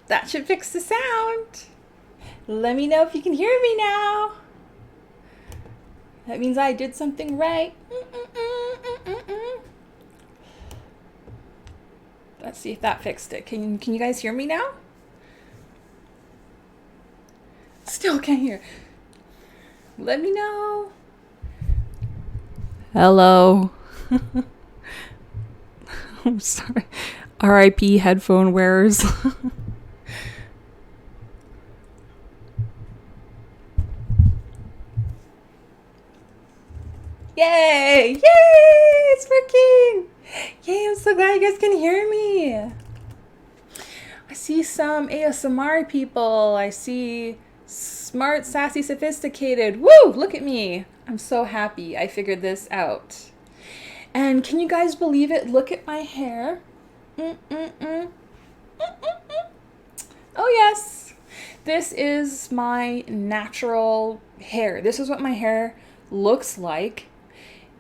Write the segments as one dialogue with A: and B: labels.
A: that should fix the sound. Let me know if you can hear me now. That means I did something right. Let's see if that fixed it. Can you guys hear me now? Still can't hear. Let me know. Hello. I'm sorry. R.I.P. headphone wearers. Yay! Yay! It's working! Yay, I'm so glad you guys can hear me. I see some ASMR people. I see smart, sassy, sophisticated. Woo! Look at me. I'm so happy I figured this out. And can you guys believe it? Look at my hair. Mm-mm-mm. Oh, yes. This is my natural hair. This is what my hair looks like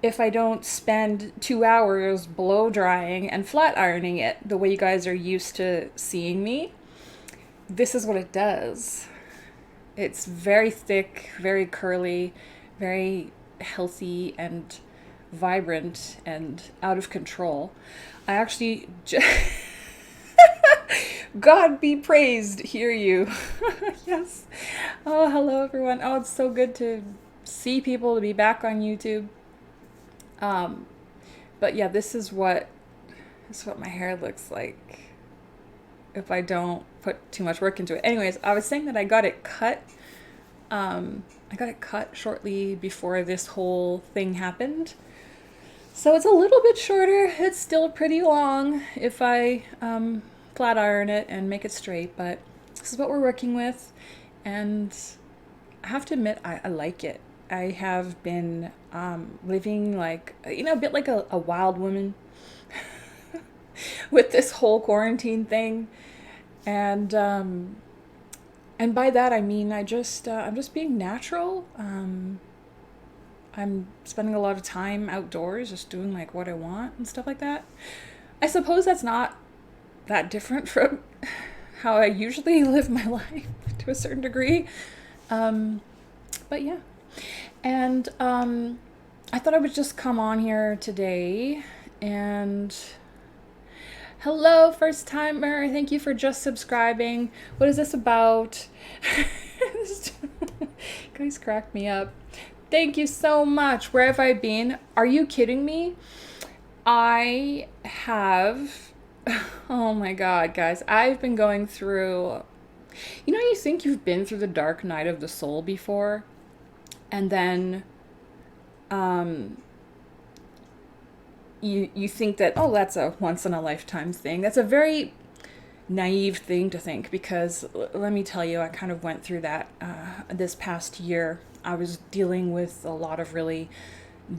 A: if I don't spend 2 hours blow drying and flat ironing it the way you guys are used to seeing me. This is what it does. It's very thick, very curly, very healthy and vibrant and out of control. I actually God be praised, hear you. Yes. Oh, hello everyone. Oh, it's so good to see people, to be back on YouTube. Um, but yeah, this is what my hair looks like if I don't put too much work into it. Anyways, I was saying that I got it cut. I got it cut shortly before this whole thing happened. So it's a little bit shorter. It's still pretty long if I flat iron it and make it straight, but this is what we're working with. And I have to admit, I like it. I have been living like, a bit like a wild woman with this whole quarantine thing. And by that I mean I'm just being natural. I'm spending a lot of time outdoors, just doing like what I want and stuff like that. I suppose that's not that different from how I usually live my life to a certain degree. But yeah. And I thought I would just come on here today and hello, first timer. Thank you for just subscribing. What is this about? Guys crack me up. Thank you so much. Where have I been? Are you kidding me? I have. Oh my god, guys. I've been going through. You think you've been through the dark night of the soul before, and then you think that, oh, that's a once in a lifetime thing. That's a very naive thing to think, because let me tell you, I kind of went through that this past year. I was dealing with a lot of really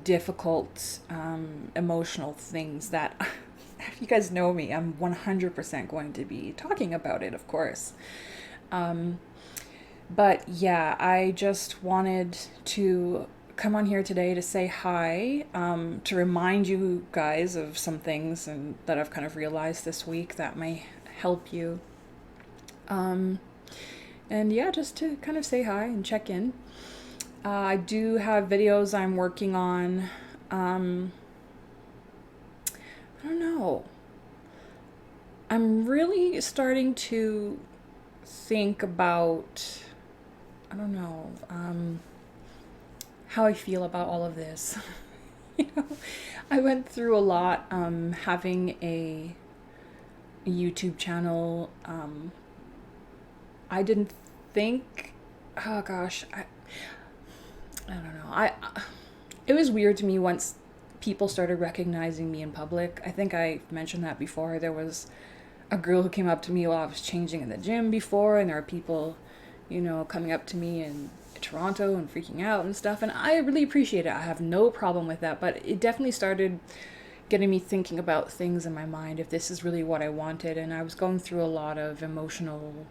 A: difficult emotional things that if you guys know me, I'm 100% going to be talking about it, of course. But yeah, I just wanted to come on here today to say hi, to remind you guys of some things and that I've kind of realized this week that may help you. And yeah, just to kind of say hi and check in. I do have videos I'm working on. I don't know. I'm really starting to think about, I don't know, how I feel about all of this. you know, I went through a lot having a YouTube channel. I didn't think, oh gosh, I don't know. It was weird to me once people started recognizing me in public. I think I mentioned that before. There was a girl who came up to me while I was changing in the gym before, and there are people, coming up to me in Toronto and freaking out and stuff, and I really appreciate it. I have no problem with that, but it definitely started getting me thinking about things in my mind, if this is really what I wanted. And I was going through a lot of emotional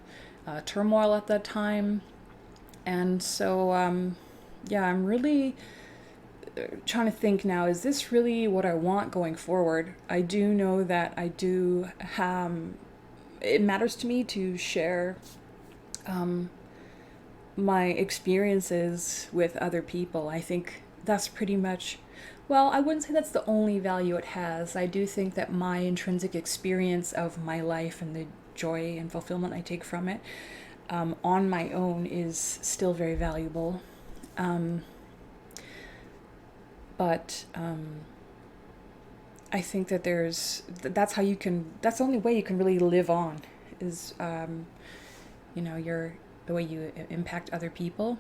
A: turmoil at that time, and so yeah, I'm really trying to think now, is this really what I want going forward? I do know that I do it matters to me to share my experiences with other people. I think that's pretty much, well, I wouldn't say that's the only value it has. I do think that my intrinsic experience of my life and the joy and fulfillment I take from it on my own is still very valuable. But I think that that's how you can, that's the only way you can really live on is, the way you impact other people.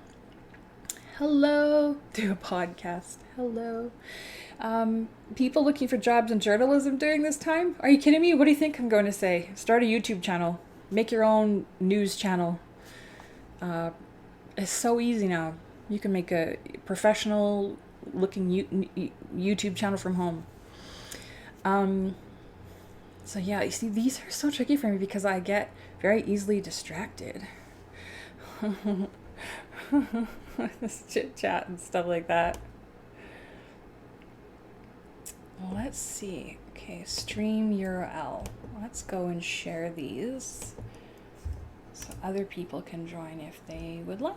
A: Hello, do a podcast. Hello. People looking for jobs in journalism during this time? Are you kidding me? What do you think I'm going to say? Start a YouTube channel. Make your own news channel. It's so easy now. You can make a professional looking YouTube channel from home. So yeah, you see, these are so tricky for me because I get very easily distracted. This chit chat and stuff like that. Let's see. Okay, stream URL. Let's go and share these so other people can join if they would like.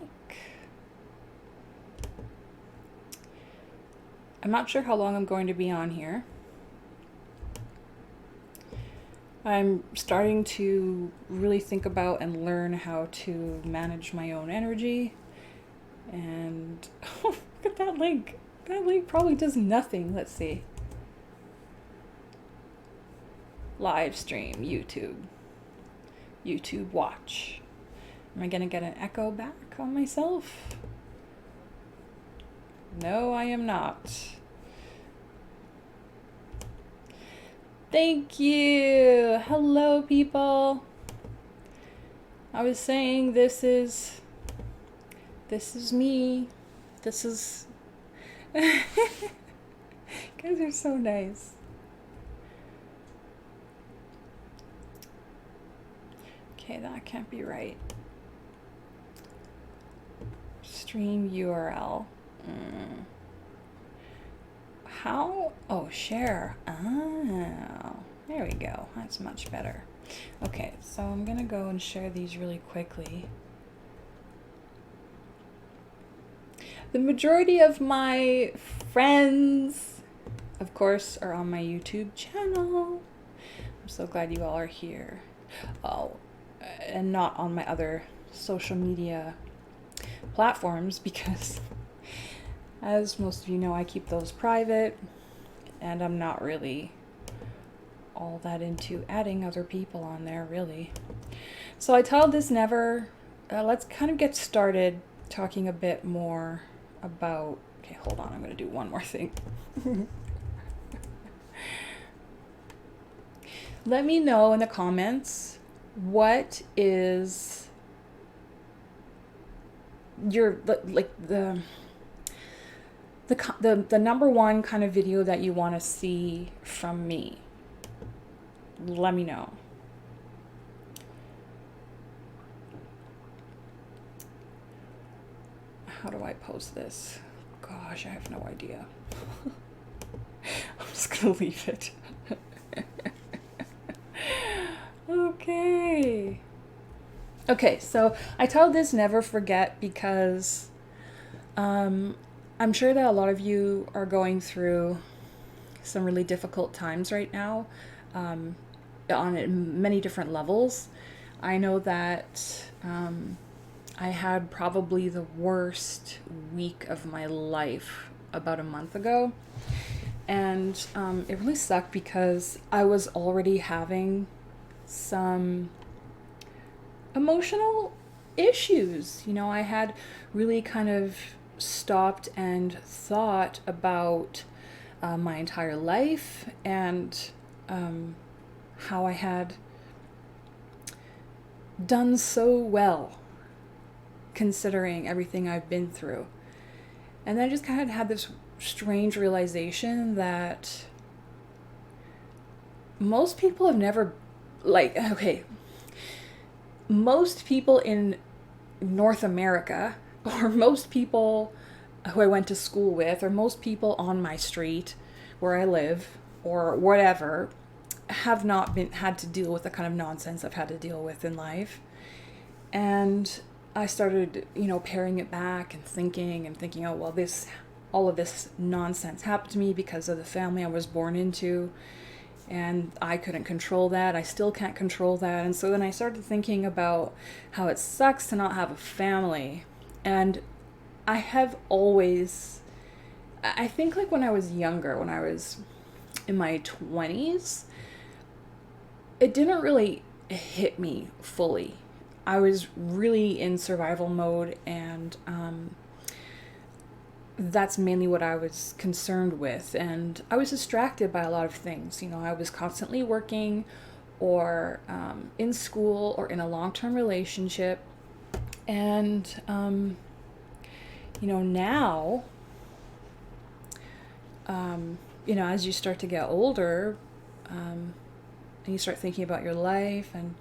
A: I'm not sure how long I'm going to be on here. I'm starting to really think about and learn how to manage my own energy. And oh, look at that link. That link probably does nothing. Let's see. Live stream, YouTube. YouTube watch. Am I going to get an echo back on myself? No, I am not. Thank you. Hello, people. I was saying this is me. This is you guys are so nice. Okay, that can't be right. Stream URL. How? Oh, share. Oh, there we go. That's much better. Okay, so I'm gonna go and share these really quickly. The majority of my friends, of course, are on my YouTube channel. I'm so glad you all are here. Oh, and not on my other social media platforms because as most of you know, I keep those private and I'm not really all that into adding other people on there, really. So I titled this Never. Let's kind of get started talking a bit more about, okay, hold on, I'm going to do one more thing. Let me know in the comments what is your, like, the number one kind of video that you want to see from me. Let me know. How do I post this? Gosh, I have no idea. I'm just gonna leave it. Okay, so I titled this Never Forget because I'm sure that a lot of you are going through some really difficult times right now, on many different levels. I know that I had probably the worst week of my life about a month ago. And it really sucked because I was already having some emotional issues. You know, I had really kind of stopped and thought about my entire life and how I had done so well considering everything I've been through. And then I just kind of had this strange realization that most people have never, most people in North America, or most people who I went to school with, or most people on my street where I live, or whatever, have not been had to deal with the kind of nonsense I've had to deal with in life. And I started, paring it back and thinking, oh, well, all of this nonsense happened to me because of the family I was born into, and I couldn't control that. I still can't control that. And so then I started thinking about how it sucks to not have a family. And I have always, I think like when I was younger, when I was in my 20s, it didn't really hit me fully. I was really in survival mode, and that's mainly what I was concerned with. And I was distracted by a lot of things. I was constantly working, or in school, or in a long-term relationship. And, now, as you start to get older, and you start thinking about your life, and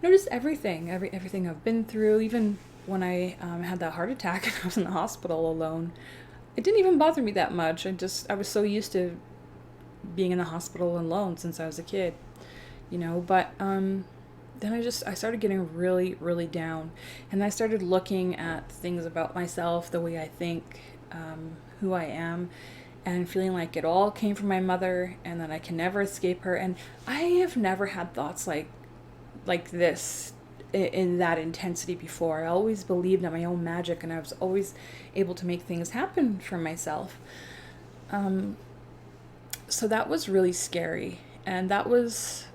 A: just everything I've been through. Even when I had that heart attack and I was in the hospital alone, it didn't even bother me that much. I was so used to being in the hospital alone since I was a kid, But then I started getting really, really down, and I started looking at things about myself, the way I think, who I am, and feeling like it all came from my mother, and that I can never escape her. And I have never had thoughts like this in that intensity before. I always believed in my own magic, and I was always able to make things happen for myself. So that was really scary, and that was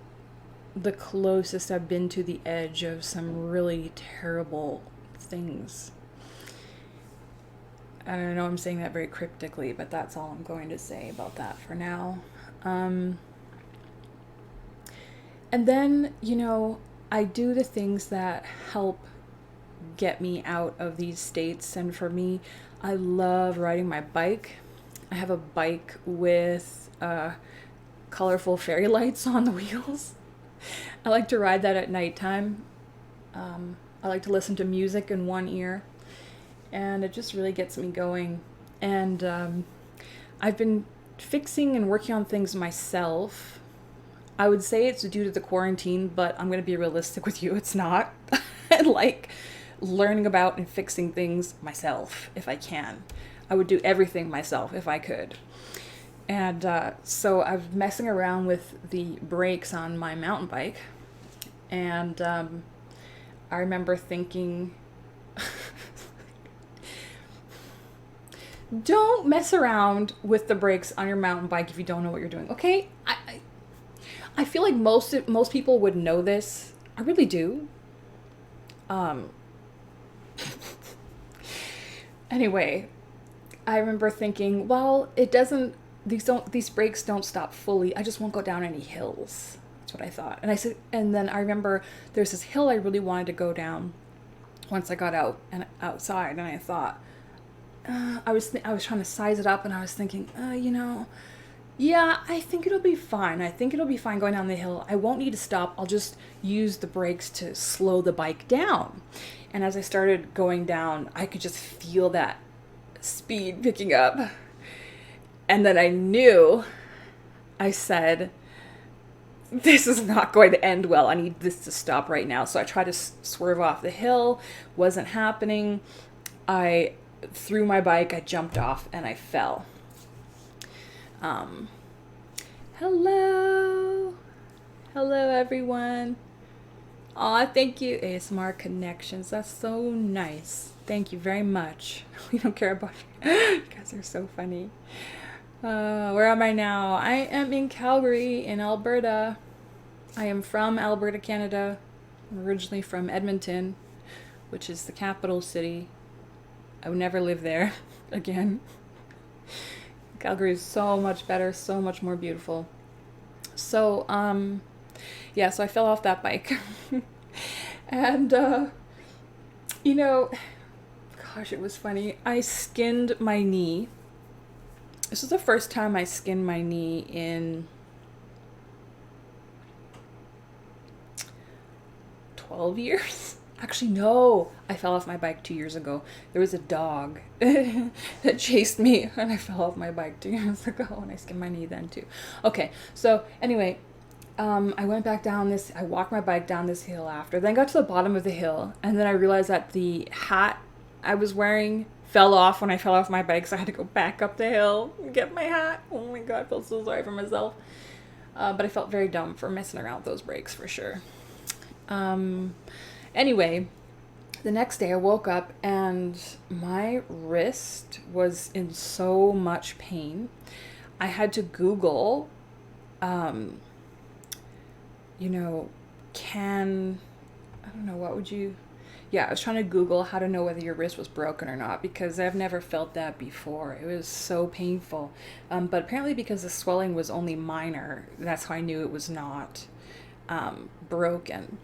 A: the closest I've been to the edge of some really terrible things. I don't know, I'm saying that very cryptically, but that's all I'm going to say about that for now. And then, I do the things that help get me out of these states. And for me, I love riding my bike. I have a bike with colorful fairy lights on the wheels. I like to ride that at nighttime. I like to listen to music in one ear, and it just really gets me going. And I've been fixing and working on things myself. I would say it's due to the quarantine, but I'm going to be realistic with you. It's not. I like learning about and fixing things myself if I can. I would do everything myself if I could. And so I was messing around with the brakes on my mountain bike. And I remember thinking, don't mess around with the brakes on your mountain bike if you don't know what you're doing, okay? I feel like most people would know this. I really do. Anyway, I remember thinking, well, these brakes don't stop fully. I just won't go down any hills. That's what I thought. And then I remember there's this hill I really wanted to go down once I got outside, and I thought, I was trying to size it up, and I was thinking, yeah, I think it'll be fine. I think it'll be fine going down the hill. I won't need to stop. I'll just use the brakes to slow the bike down. And as I started going down, I could just feel that speed picking up. And then I said, this is not going to end well. I need this to stop right now. So I tried to swerve off the hill. Wasn't happening. I threw my bike. I jumped off and I fell. Hello everyone. Aw, thank you, ASMR Connections. That's so nice. Thank you very much. We don't care about you. You guys are so funny. Where am I now? I am in Calgary, in Alberta. I am from Alberta, Canada. I'm originally from Edmonton, which is the capital city. I would never live there again. Calgary is so much better, so much more beautiful. So, so I fell off that bike. And, gosh, it was funny. I skinned my knee. This was the first time I skinned my knee in 12 years. Actually, no, I fell off my bike 2 years ago. There was a dog that chased me, and I fell off my bike 2 years ago, and I skinned my knee then too. Okay, so anyway, I went back down this, I walked my bike down this hill after, then got to the bottom of the hill, and then I realized that the hat I was wearing fell off when I fell off my bike, so I had to go back up the hill and get my hat. Oh my god, I felt so sorry for myself. But I felt very dumb for messing around with those brakes for sure. Anyway, the next day I woke up and my wrist was in so much pain. I had to Google, um, you know, I don't know, what would you, yeah, I was trying to Google how to know whether your wrist was broken or not because I've never felt that before. It was so painful. But apparently, because the swelling was only minor, that's how I knew it was not broken.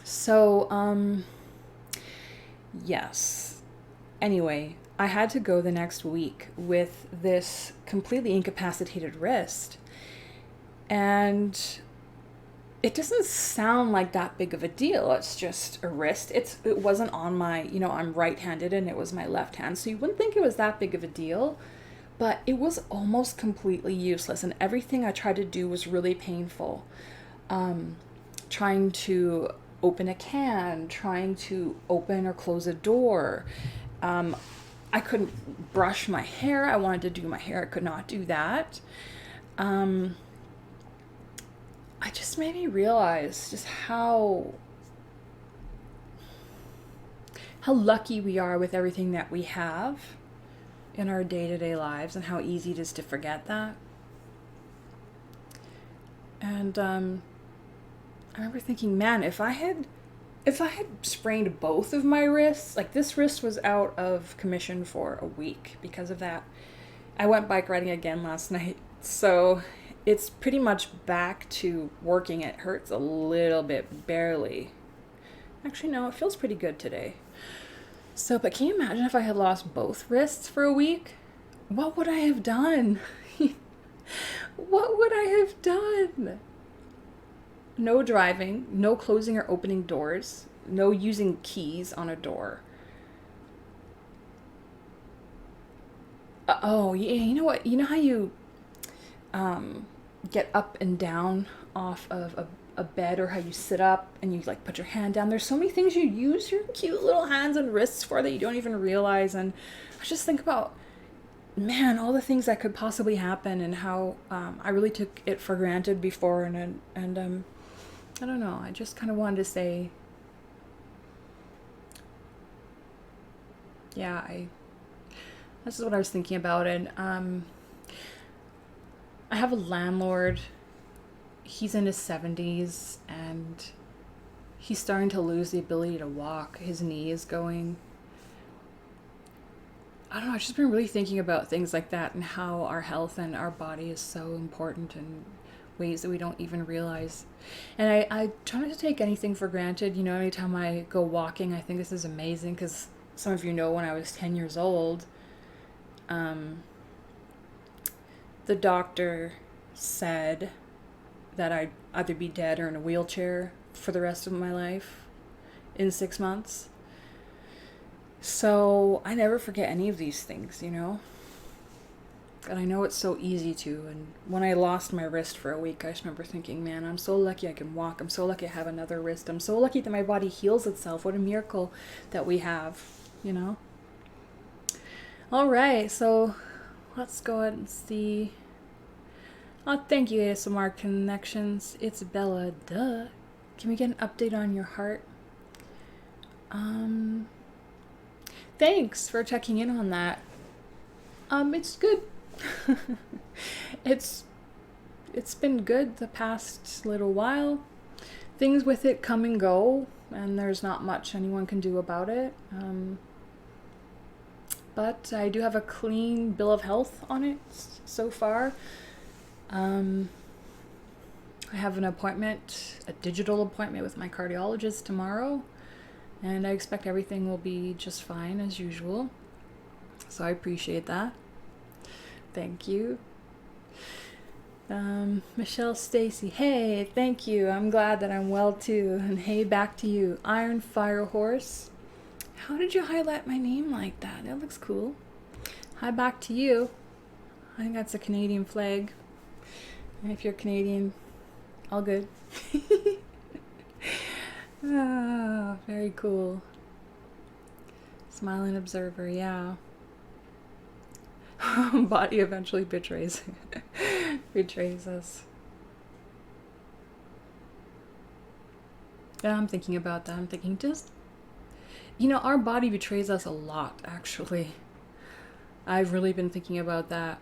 A: So, yes. Anyway, I had to go the next week with this completely incapacitated wrist. And it doesn't sound like that big of a deal. It's just a wrist. It wasn't on my, I'm right-handed and it was my left hand. So you wouldn't think it was that big of a deal, but it was almost completely useless. And everything I tried to do was really painful. Trying to open a can, trying to open or close a door. I couldn't brush my hair. I wanted to do my hair. I could not do that. I just made me realize just how lucky we are with everything that we have in our day-to-day lives and how easy it is to forget that. And I remember thinking, man, if I had sprained both of my wrists, like this wrist was out of commission for a week because of that. I went bike riding again last night, so it's pretty much back to working. It hurts a little bit, barely. Actually, no, it feels pretty good today. So, but can you imagine if I had lost both wrists for a week? What would I have done? What would I have done? No driving, no closing or opening doors, no using keys on a door. Oh, yeah, you know what? You know how you get up and down off of a bed, or how you sit up and you like put your hand down? There's so many things you use your cute little hands and wrists for that you don't even realize. And I just think about, man, all the things that could possibly happen and how I really took it for granted before. And I don't know. I just kind of wanted to say, yeah, this is what I was thinking about. And I have a landlord. He's in his 70s and he's starting to lose the ability to walk. His knee is going. I don't know. I've just been really thinking about things like that and how our health and our body is so important in ways that we don't even realize. And I try not to take anything for granted. Anytime I go walking, I think this is amazing because some of you know when I was 10 years old, the doctor said that I'd either be dead or in a wheelchair for the rest of my life in 6 months. So I never forget any of these things, And I know it's so easy to. And when I lost my wrist for a week, I just remember thinking, man, I'm so lucky I can walk. I'm so lucky I have another wrist. I'm so lucky that my body heals itself. What a miracle that we have, All right, so let's go ahead and see. Oh, thank you, ASMR Connections. It's Bella, duh. Can we get an update on your heart? Thanks for checking in on that. It's good. It's been good the past little while. Things with it come and go, and there's not much anyone can do about it. But I do have a clean bill of health on it so far. I have an appointment, a digital appointment with my cardiologist tomorrow, and I expect everything will be just fine as usual. So I appreciate that. Thank you. Michelle Stacy, hey, thank you. I'm glad that I'm well too. And hey, back to you. Iron Fire Horse. How did you highlight my name like that? That looks cool. Hi, back to you. I think that's a Canadian flag. And if you're Canadian, All good. Ah, very cool. Smiling observer, yeah. Body eventually betrays us. Yeah, I'm thinking about that. I'm thinking just, our body betrays us a lot, actually. I've really been thinking about that,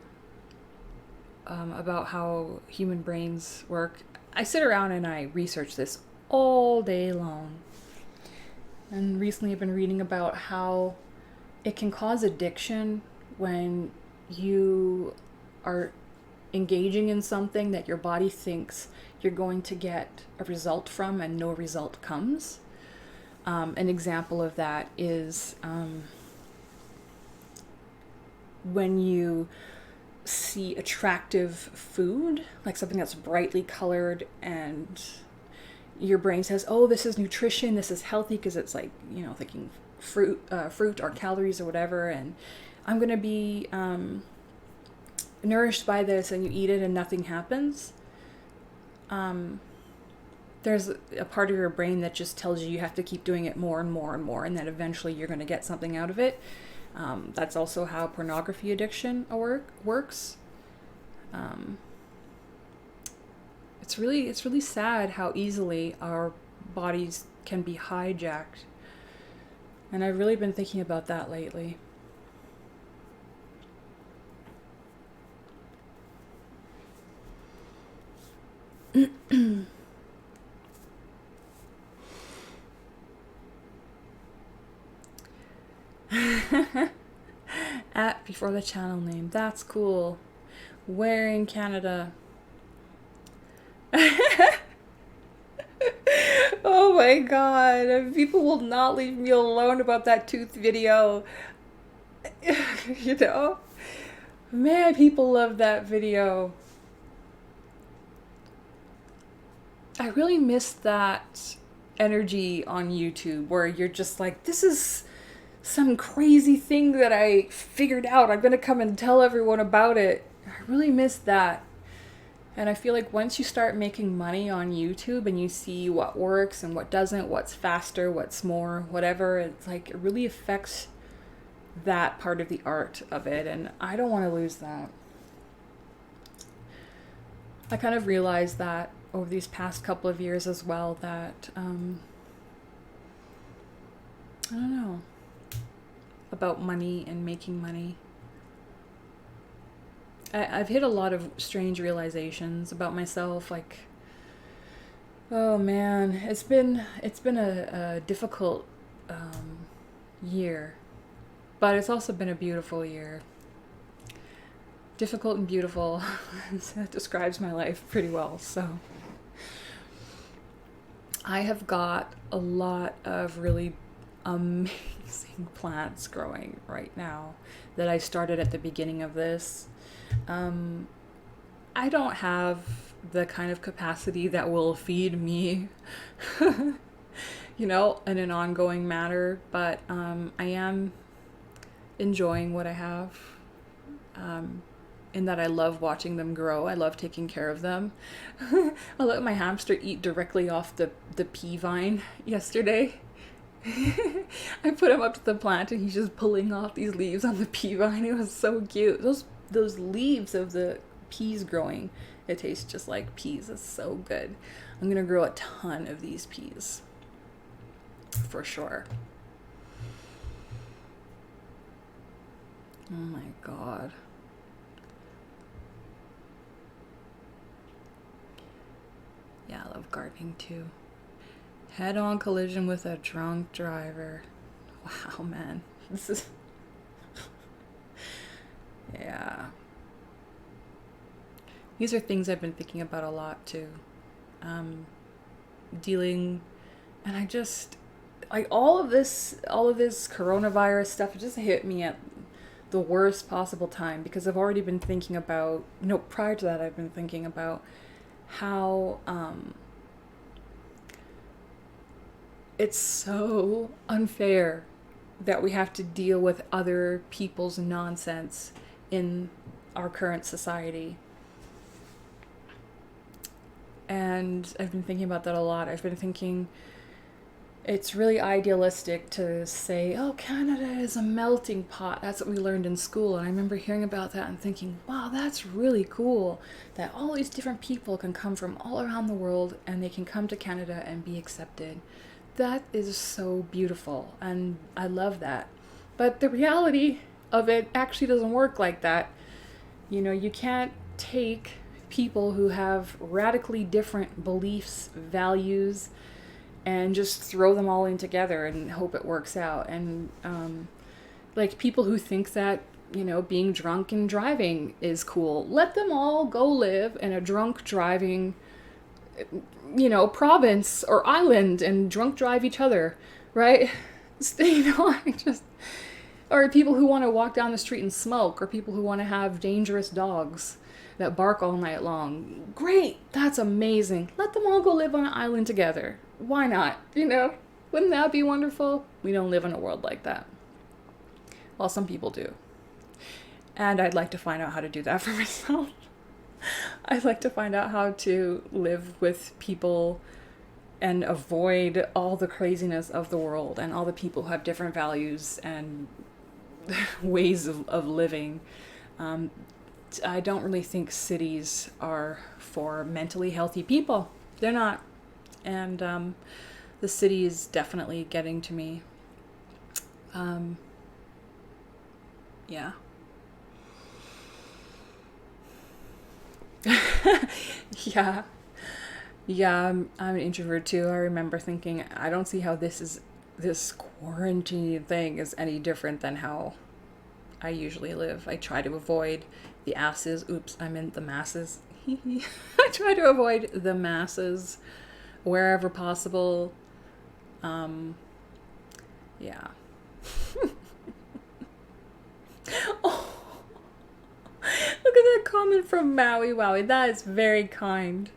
A: about how human brains work. I sit around and I research this all day long. And recently I've been reading about how it can cause addiction when you are engaging in something that your body thinks you're going to get a result from and no result comes. An example of that is when you see attractive food, like something that's brightly colored, and your brain says, oh, this is nutrition, this is healthy, because it's like, thinking fruit or calories or whatever, and I'm going to be nourished by this, and you eat it and nothing happens. There's a part of your brain that just tells you have to keep doing it more and more and more, and that eventually you're going to get something out of it. That's also how pornography addiction works. It's really sad how easily our bodies can be hijacked. And I've really been thinking about that lately. At before the channel name. That's cool. Where in Canada? Oh my god. People will not leave me alone about that tooth video. Man, people love that video. I really miss that energy on YouTube where you're just like, this is some crazy thing that I figured out. I'm going to come and tell everyone about it. I really miss that. And I feel like once you start making money on YouTube and you see what works and what doesn't, what's faster, what's more, whatever, it's like it really affects that part of the art of it. And I don't want to lose that. I kind of realized that over these past couple of years as well, that, I don't know, about money and making money. I've hit a lot of strange realizations about myself, like, oh man, it's been a difficult year, but it's also been a beautiful year. Difficult and beautiful. That describes my life pretty well. So I have got a lot of really amazing plants growing right now that I started at the beginning of this. I don't have the kind of capacity that will feed me, in an ongoing manner, but I am enjoying what I have, in that I love watching them grow. I love taking care of them. I let my hamster eat directly off the pea vine yesterday. I put him up to the plant and he's just pulling off these leaves on the pea vine. It was so cute. Those leaves of the peas growing, it tastes just like peas. It's so good. I'm gonna grow a ton of these peas for sure. Oh my god. Yeah, I love gardening too. Head-on collision with a drunk driver. Wow, man. This is... yeah. These are things I've been thinking about a lot too. Dealing... And I just... Like, all of this coronavirus stuff, it just hit me at the worst possible time, because I've already been thinking about... prior to that, I've been thinking about how... it's so unfair that we have to deal with other people's nonsense in our current society. And I've been thinking about that a lot. I've been thinking it's really idealistic to say, oh, Canada is a melting pot. That's what we learned in school. And I remember hearing about that and thinking, wow, that's really cool that all these different people can come from all around the world and they can come to Canada and be accepted. That is so beautiful. And I love that. But the reality of it actually doesn't work like that. You know, you can't take people who have radically different beliefs, values, and just throw them all in together and hope it works out. And like people who think that, you know, being drunk and driving is cool, let them all go live in a drunk driving, you know, province or island and drunk drive each other, right? You know, I just, or people who want to walk down the street and smoke, or people who want to have dangerous dogs that bark all night long. Great, that's amazing. Let them all go live on an island together. Why not? You know, wouldn't that be wonderful? We don't live in a world like that. Well, some people do. And I'd like to find out how to do that for myself. I'd like to find out how to live with people and avoid all the craziness of the world and all the people who have different values and ways of living. I don't really think cities are for mentally healthy people. They're not. And the city is definitely getting to me. Yeah. Yeah. Yeah, I'm an introvert too. I remember thinking, I don't see how this quarantine thing is any different than how I usually live. I try to avoid the asses. Oops, I meant the masses. I try to avoid the masses wherever possible. Yeah. Oh, look at that comment from Maui Wowie. That is very kind.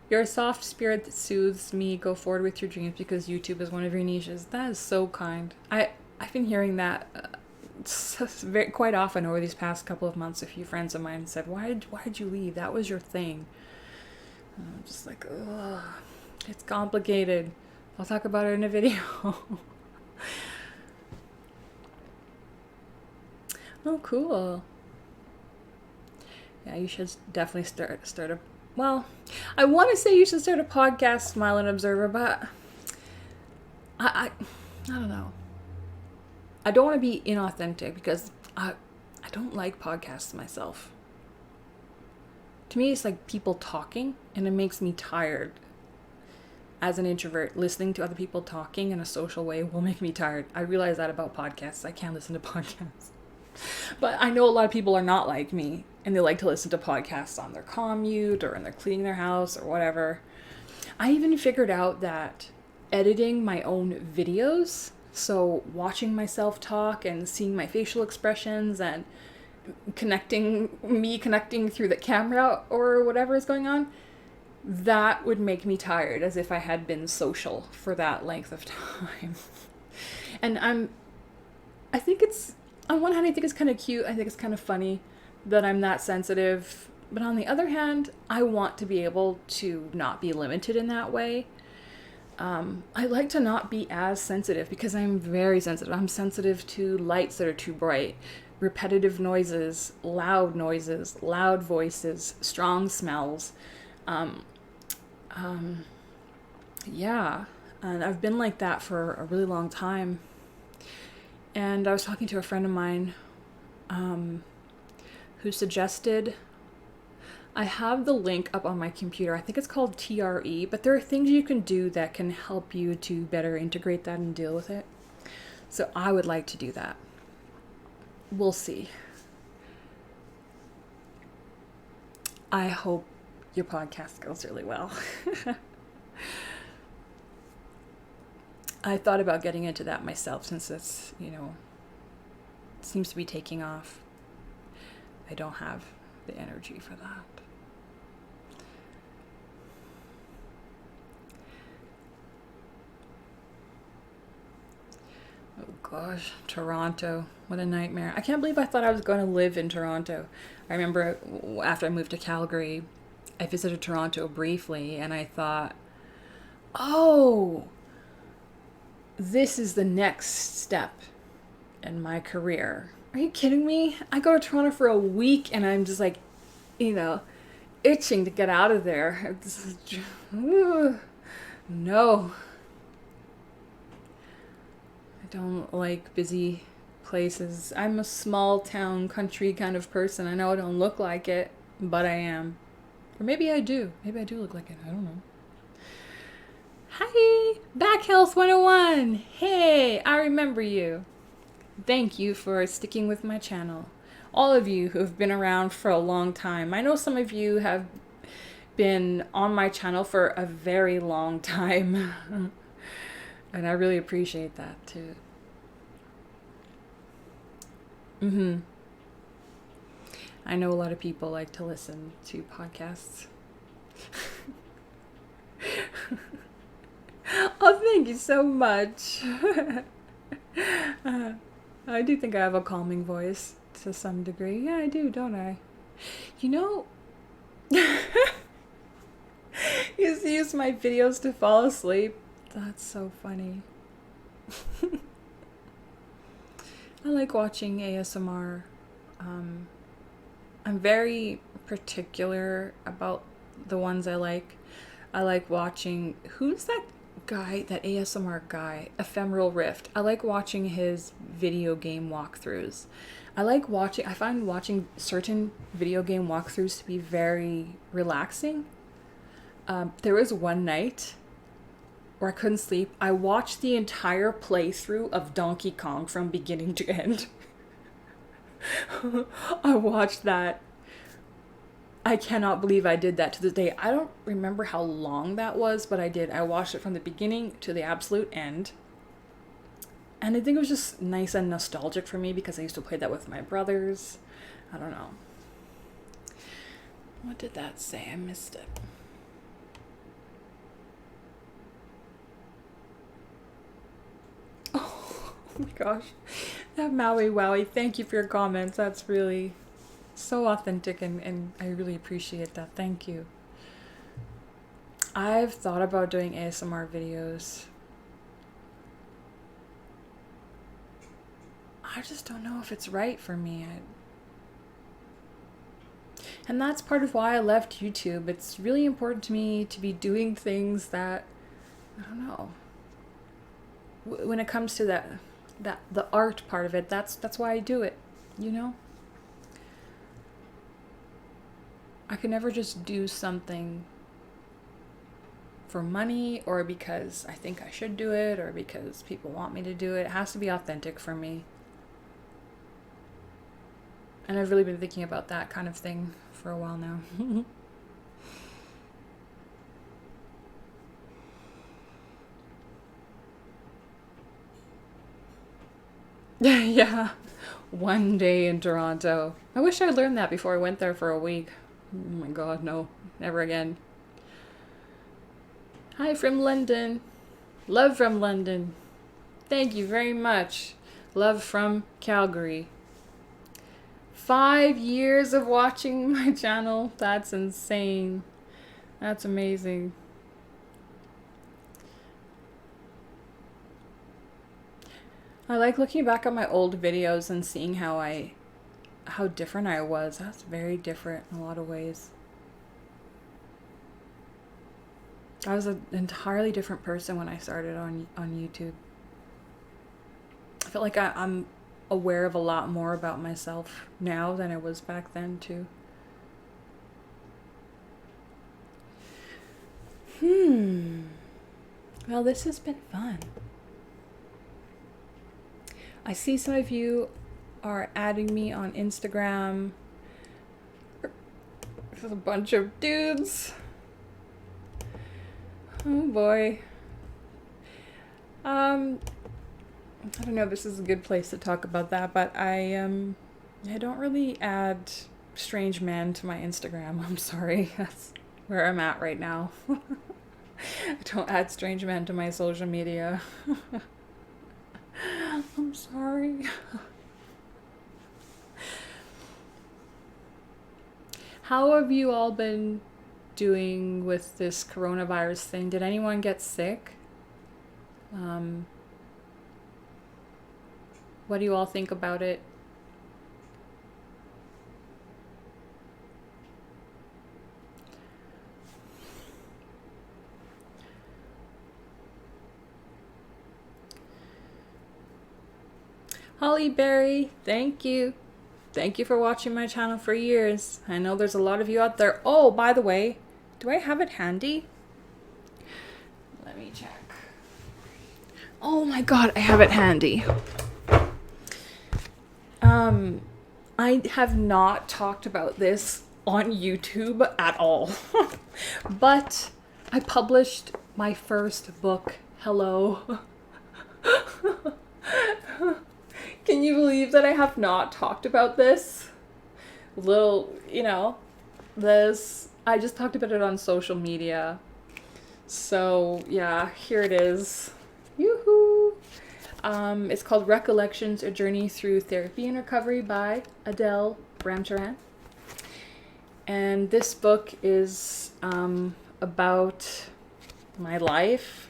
A: You're a soft spirit that soothes me. Go forward with your dreams because YouTube is one of your niches. That is so kind. I've been hearing that quite often over these past couple of months. A few friends of mine said, why did you leave? That was your thing. And I'm just like, ugh, it's complicated. I'll talk about it in a video. Oh, cool. Yeah, you should definitely start a. Well, I want to say you should start a podcast, Smile and Observer, but I don't know. I don't want to be inauthentic because I don't like podcasts myself. To me, it's like people talking, and it makes me tired. As an introvert, listening to other people talking in a social way will make me tired. I realize that about podcasts. I can't listen to podcasts. But I know a lot of people are not like me, and they like to listen to podcasts on their commute or when they're cleaning their house or whatever. I even figured out that editing my own videos, so watching myself talk and seeing my facial expressions and connecting through the camera or whatever is going on, that would make me tired, as if I had been social for that length of time. And I think it's, on one hand, I think it's kind of cute. I think it's kind of funny that I'm that sensitive. But on the other hand, I want to be able to not be limited in that way. I like to not be as sensitive because I'm very sensitive. I'm sensitive to lights that are too bright, repetitive noises, loud voices, strong smells. Yeah, and I've been like that for a really long time. And I was talking to a friend of mine who suggested, I have the link up on my computer. I think it's called TRE, but there are things you can do that can help you to better integrate that and deal with it. So I would like to do that. We'll see. I hope your podcast goes really well. I thought about getting into that myself since it's, seems to be taking off. I don't have the energy for that. Oh gosh, Toronto. What a nightmare. I can't believe I thought I was going to live in Toronto. I remember after I moved to Calgary, I visited Toronto briefly and I thought, oh, this is the next step in my career. Are you kidding me? I go to Toronto for a week and I'm just like, itching to get out of there. No, I don't like busy places. I'm a small town country kind of person. I know I don't look like it, but I am. Or maybe I do. Maybe I do look like it. I don't know. Hi, Back Health 101. Hey, I remember you. Thank you for sticking with my channel. All of you who have been around for a long time. I know some of you have been on my channel for a very long time. And I really appreciate that too. I know a lot of people like to listen to podcasts. Oh, thank you so much. I do think I have a calming voice to some degree. Yeah, I do, don't I? You know, you use my videos to fall asleep. That's so funny. I like watching ASMR. I'm very particular about the ones I like. I like watching, who's that guy, that ASMR guy, Ephemeral Rift. I like watching his video game walkthroughs. I find watching certain video game walkthroughs to be very relaxing. There was one night where I couldn't sleep. I watched the entire playthrough of Donkey Kong from beginning to end. I watched that. I cannot believe I did that to this day. I don't remember how long that was, but I did. I watched it from the beginning to the absolute end. And I think it was just nice and nostalgic for me because I used to play that with my brothers. I don't know. What did that say? I missed it. Oh my gosh. That Maui Wowie, thank you for your comments. That's really so authentic and I really appreciate that. Thank you. I've thought about doing ASMR videos. I just don't know if it's right for me. And that's part of why I left YouTube. It's really important to me to be doing things that, I don't know. When it comes to the art part of it, that's why I do it, you know? I can never just do something for money or because I think I should do it or because people want me to do it. It has to be authentic for me. And I've really been thinking about that kind of thing for a while now. Yeah, one day in Toronto. I wish I learned that before I went there for a week. Oh my god, no, never again. Hi from London. Love from London. Thank you very much. Love from Calgary. 5 years of watching my channel. That's insane. That's amazing. I like looking back at my old videos and seeing how different I was. That's very different in a lot of ways. I was an entirely different person when I started on YouTube. I feel like I'm aware of a lot more about myself now than I was back then too. Well, this has been fun. I see some of you are adding me on Instagram. There's a bunch of dudes. Oh boy. I don't know if this is a good place to talk about that, but I don't really add strange men to my Instagram. I'm sorry. That's where I'm at right now. I don't add strange men to my social media. I'm sorry. How have you all been doing with this coronavirus thing. Did anyone get sick? Um, what do you all think about it? Holly Berry, thank you. Thank you for watching my channel for years. I know there's a lot of you out there. Oh, by the way, do I have it handy? Let me check. Oh my god, I have it handy. I have not talked about this on YouTube at all. But I published my first book. Hello. Can you believe that I have not talked about this? This. I just talked about it on social media. So, yeah, here it is. Yoo-hoo! It's called Recollections, A Journey Through Therapy and Recovery by Adele Ramcharan. And this book is about my life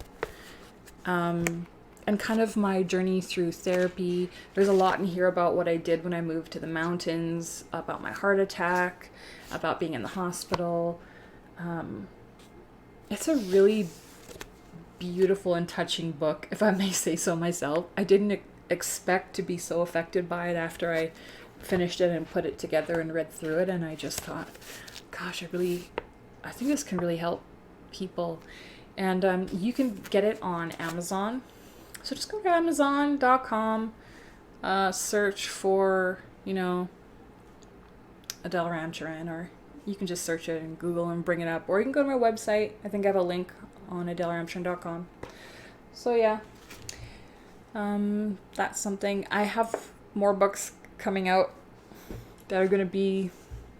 A: and kind of my journey through therapy. There's a lot in here about what I did when I moved to the mountains, about my heart attack, about being in the hospital. It's a really beautiful and touching book, if I may say so myself. I didn't expect to be so affected by it after I finished it and put it together and read through it, and I just thought, gosh, I think this can really help people. And you can get it on Amazon. So just go to Amazon.com, search for, Adele Ramcharan, or you can just search it in Google and bring it up. Or you can go to my website. I think I have a link on AdeleRamcharan.com. So yeah, that's something. I have more books coming out that are going to be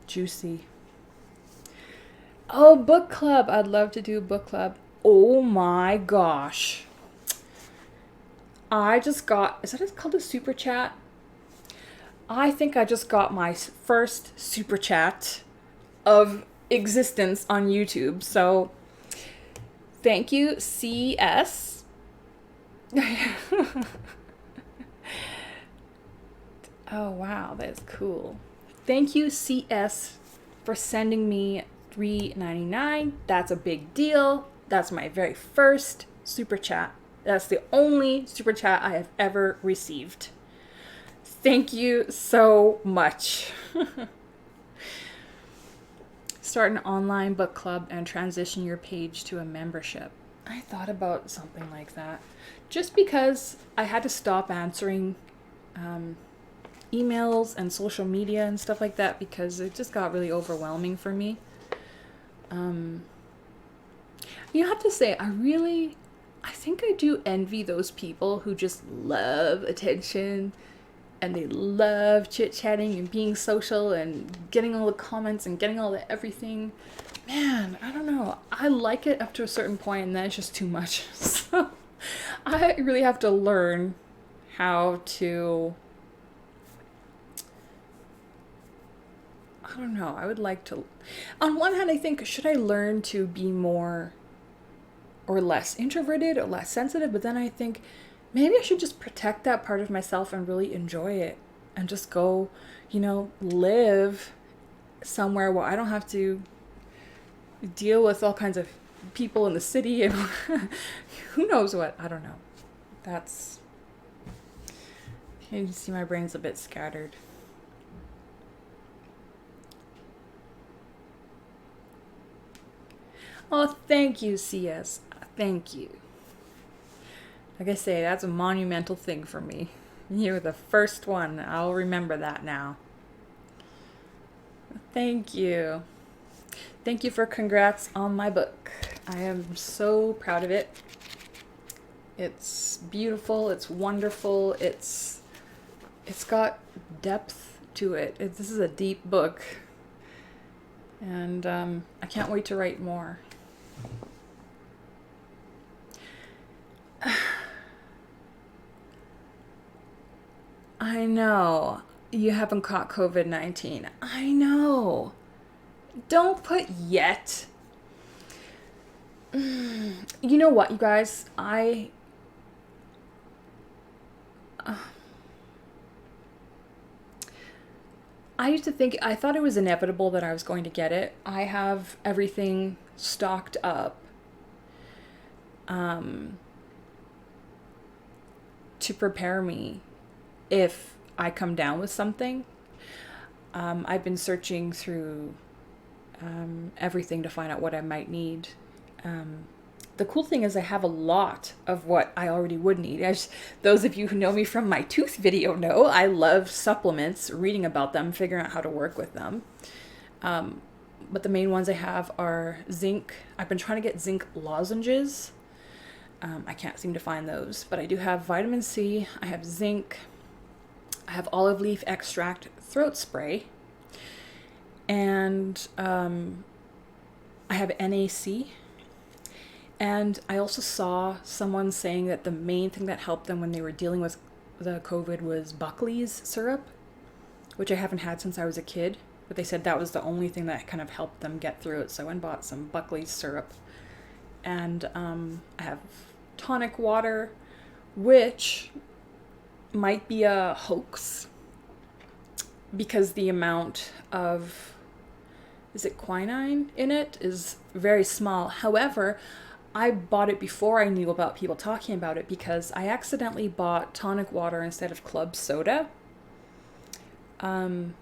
A: juicy. Oh, book club. I'd love to do a book club. Oh my gosh. I just got, is that called a super chat? I think I just got my first super chat of existence on YouTube. So thank you, CS. Oh, wow, that's cool. Thank you, CS, for sending me $3.99. That's a big deal. That's my very first super chat. That's the only super chat I have ever received. Thank you so much. Start an online book club and transition your page to a membership. I thought about something like that. Just because I had to stop answering emails and social media and stuff like that because it just got really overwhelming for me. You have to say, I think I do envy those people who just love attention and they love chit-chatting and being social and getting all the comments and getting all the everything. Man, I don't know. I like it up to a certain point and then it's just too much. So I really have to learn how to, I don't know. I would like to, on one hand, I think, should I learn to be more or less introverted or less sensitive? But then I think maybe I should just protect that part of myself and really enjoy it and just go, live somewhere where I don't have to deal with all kinds of people in the city and who knows what. I don't know. You can see my brain's a bit scattered. Oh, thank you, CS. Thank you. Like I say, that's a monumental thing for me. You're the first one. I'll remember that now. Thank you. Thank you for congrats on my book. I am so proud of it. It's beautiful. It's wonderful. It's got depth to it. This is a deep book. And I can't wait to write more. I know. You haven't caught COVID-19. I know. Don't put yet You know what, you guys? I used to think, I thought it was inevitable that I was going to get it. I have everything stocked up um, to prepare me if I come down with something. I've been searching through everything to find out what I might need. Um, the cool thing is I have a lot of what I already would need. As those of you who know me from my tooth video know, I love supplements, reading about them, figuring out how to work with them. Um, but the main ones I have are zinc. I've been trying to get zinc lozenges. I can't seem to find those, but I do have vitamin C. I have zinc. I have olive leaf extract throat spray. And I have NAC. And I also saw someone saying that the main thing that helped them when they were dealing with the COVID was Buckley's syrup, which I haven't had since I was a kid. But they said that was the only thing that kind of helped them get through it. So I went and bought some Buckley's syrup. And I have tonic water, which might be a hoax because the amount of, is it quinine in it, is very small. However, I bought it before I knew about people talking about it because I accidentally bought tonic water instead of club soda. And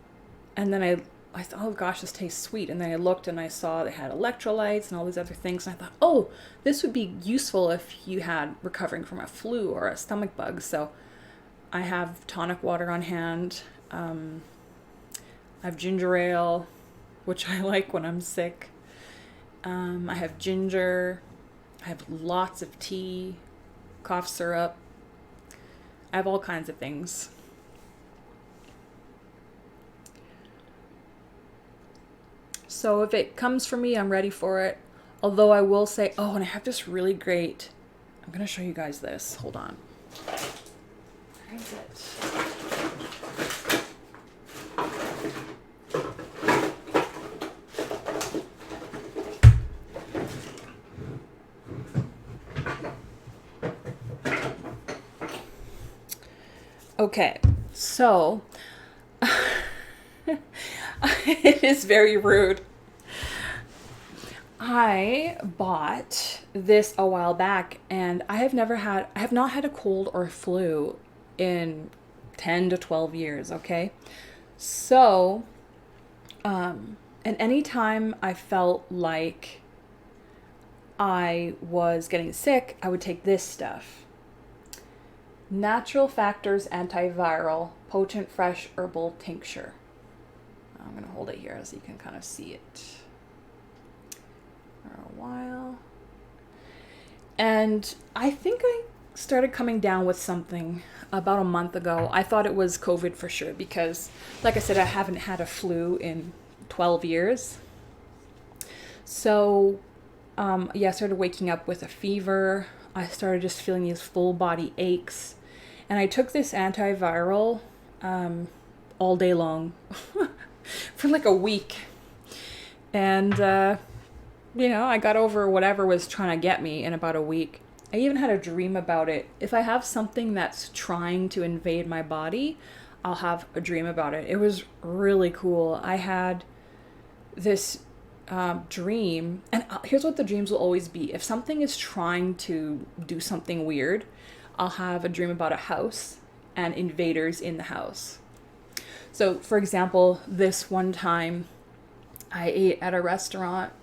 A: then I thought, oh gosh, this tastes sweet. And then I looked and I saw it had electrolytes and all these other things. And I thought, oh, this would be useful if you had recovering from a flu or a stomach bug. So I have tonic water on hand. I have ginger ale, which I like when I'm sick. I have ginger. I have lots of tea, cough syrup. I have all kinds of things. So if it comes for me, I'm ready for it. Although I will say, oh, and I have this really great, I'm going to show you guys this. Hold on. Where is it? Okay, so it is very rude. I bought this a while back and I have not had a cold or flu in 10 to 12 years, okay? So, and anytime I felt like I was getting sick, I would take this stuff. Natural Factors Antiviral Potent Fresh Herbal Tincture. I'm going to hold it here so you can kind of see it for a while. And I think I started coming down with something about a month ago. I thought it was COVID for sure because, like I said, I haven't had a flu in 12 years. So, I started waking up with a fever. I started just feeling these full body aches. And I took this antiviral all day long for like a week. And, I got over whatever was trying to get me in about a week. I even had a dream about it. If I have something that's trying to invade my body, I'll have a dream about it. It was really cool. I had this dream, and here's what the dreams will always be. If something is trying to do something weird, I'll have a dream about a house and invaders in the house. So, for example, this one time I ate at a restaurant,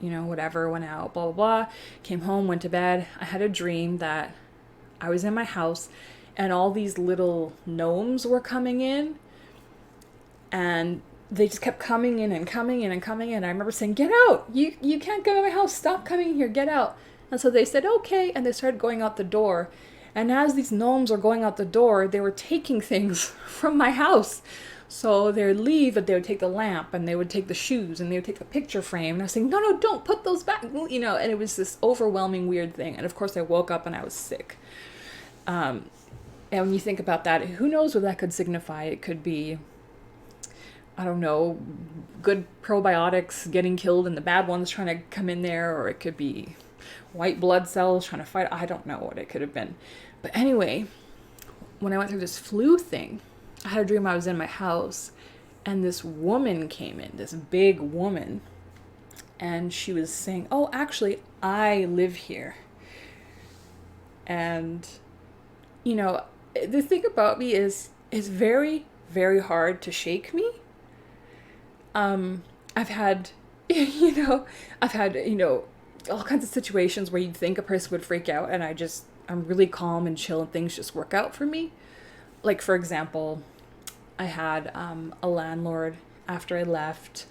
A: whatever, went out, blah, blah, blah, came home, went to bed. I had a dream that I was in my house and all these little gnomes were coming in and they just kept coming in and coming in and coming in. I remember saying, get out, you can't go in my house, stop coming here, get out. And so they said, okay, and they started going out the door. And as these gnomes were going out the door, they were taking things from my house. So they would leave, but they would take the lamp, and they would take the shoes, and they would take the picture frame. And I was saying, no, don't put those back, and it was this overwhelming weird thing. And of course I woke up and I was sick. And when you think about that, who knows what that could signify? It could be, I don't know, good probiotics getting killed and the bad ones trying to come in there, or it could be white blood cells trying to fight. I don't know what it could have been. But anyway, when I went through this flu thing, I had a dream I was in my house and this woman came in, this big woman, and she was saying, "Oh, actually, I live here." And, the thing about me is it's very, very hard to shake me. I've had, all kinds of situations where you'd think a person would freak out, and I'm really calm and chill and things just work out for me. Like, for example, I had a landlord after I left.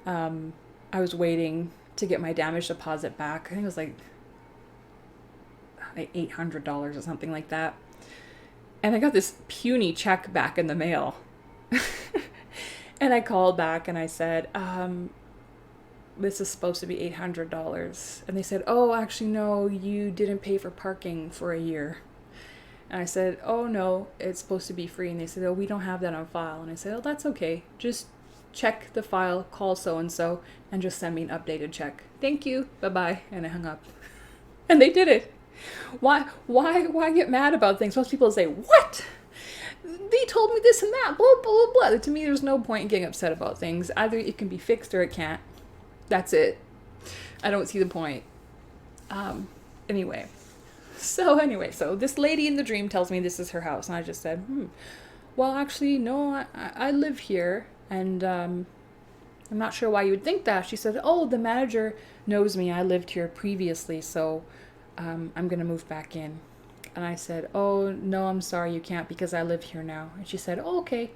A: I was waiting to get my damage deposit back. I think it was like $800 or something like that. And I got this puny check back in the mail. And I called back and I said, this is supposed to be $800. And they said, "Oh, actually, no, you didn't pay for parking for a year." And I said, "Oh, no, it's supposed to be free." And they said, "Oh, we don't have that on file." And I said, "Oh, that's okay. Just check the file, call so-and-so, and just send me an updated check. Thank you. Bye-bye." And I hung up. And they did it. Why get mad about things? Most people say, "What? They told me this and that, blah, blah, blah, blah." To me, there's no point in getting upset about things. Either it can be fixed or it can't. That's it. I don't see the point. Anyway, so this lady in the dream tells me this is her house. And I just said, well, actually, no, I live here. And I'm not sure why you would think that. She said, "Oh, the manager knows me. I lived here previously, so I'm going to move back in." And I said, "Oh, no, I'm sorry, you can't because I live here now." And she said, "Oh, okay.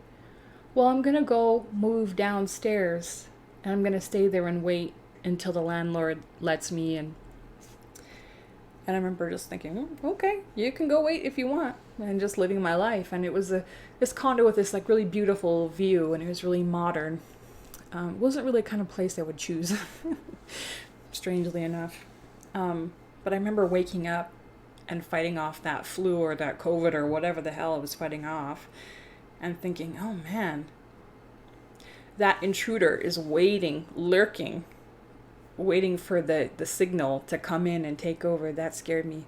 A: Well, I'm going to go move downstairs and I'm going to stay there and wait until the landlord lets me in." And I remember just thinking, okay, you can go wait if you want, and just living my life. And it was this condo with this like really beautiful view, and it was really modern. It wasn't really the kind of place I would choose, strangely enough. But I remember waking up and fighting off that flu or that COVID or whatever the hell I was fighting off, and thinking, oh man, that intruder is waiting, lurking, waiting for the signal to come in and take over. That scared me.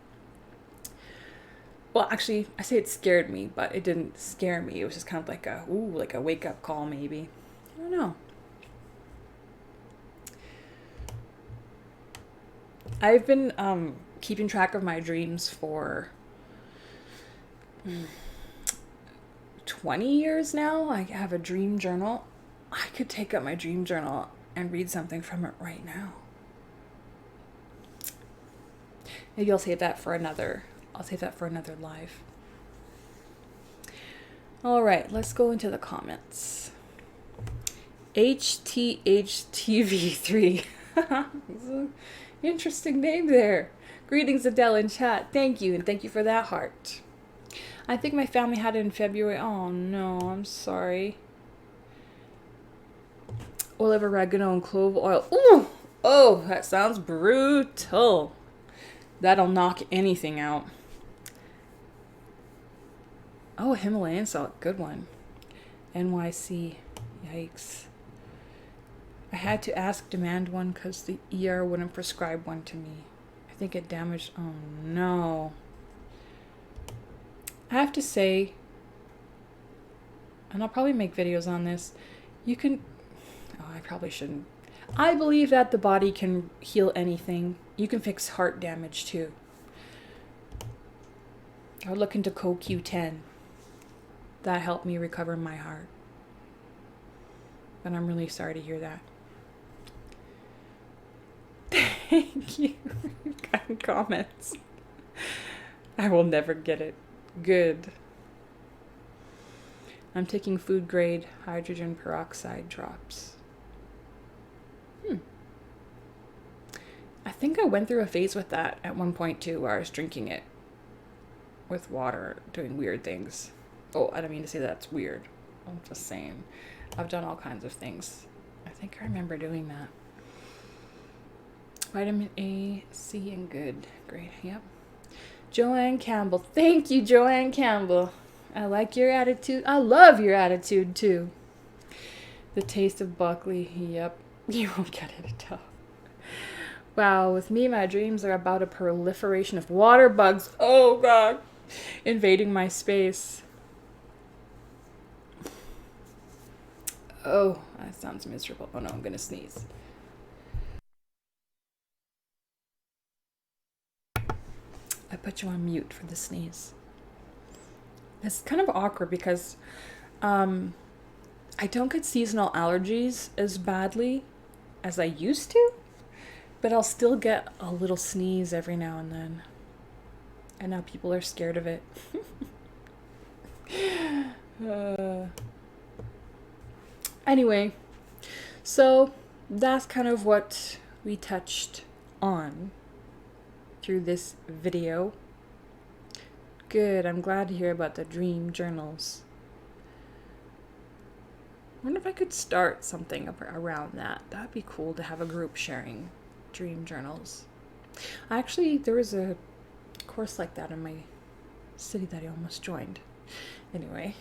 A: Well, actually, I say it scared me, but it didn't scare me. It was just kind of like a wake-up call, maybe. I don't know. I've been keeping track of my dreams for 20 years now. I have a dream journal. I could take up my dream journal and read something from it right now. Maybe I'll save that for another live. All right, let's go into the comments. HTHTV3. Interesting name there. Greetings, Adele in chat. Thank you, and thank you for that heart. I think my family had it in February. Oh no, I'm sorry. Oil of oregano and clove oil. Ooh! Oh, that sounds brutal. That'll knock anything out. Oh, Himalayan salt. Good one. NYC. Yikes. I had to demand one because the ER wouldn't prescribe one to me. I think it damaged. Oh no. I have to say, and I'll probably make videos on this, you can. Oh, I probably shouldn't. I believe that the body can heal anything. You can fix heart damage too. I would look into CoQ10. That helped me recover my heart. But I'm really sorry to hear that. Thank you. Kind comments. I will never get it. Good. I'm taking food grade hydrogen peroxide drops. I think I went through a phase with that at one point too, where I was drinking it with water, doing weird things. Oh, I don't mean to say that's weird. I'm just saying. I've done all kinds of things. I think I remember doing that. Vitamin A, C, and good. Great. Yep. Joanne Campbell. Thank you, Joanne Campbell. I like your attitude. I love your attitude too. The taste of Buckley. Yep. You won't get it at all. Wow, with me, my dreams are about a proliferation of water bugs. Oh god, invading my space. Oh, that sounds miserable. Oh no, I'm gonna sneeze. I put you on mute for the sneeze. It's kind of awkward because um, I don't get seasonal allergies as badly as I used to, but I'll still get a little sneeze every now and then. And now people are scared of it. uh, anyway, so that's kind of what we touched on through this video. Good, I'm glad to hear about the dream journals. I wonder if I could start something around that. That'd be cool to have a group sharing dream journals. Actually, there was a course like that in my city that I almost joined. Anyway,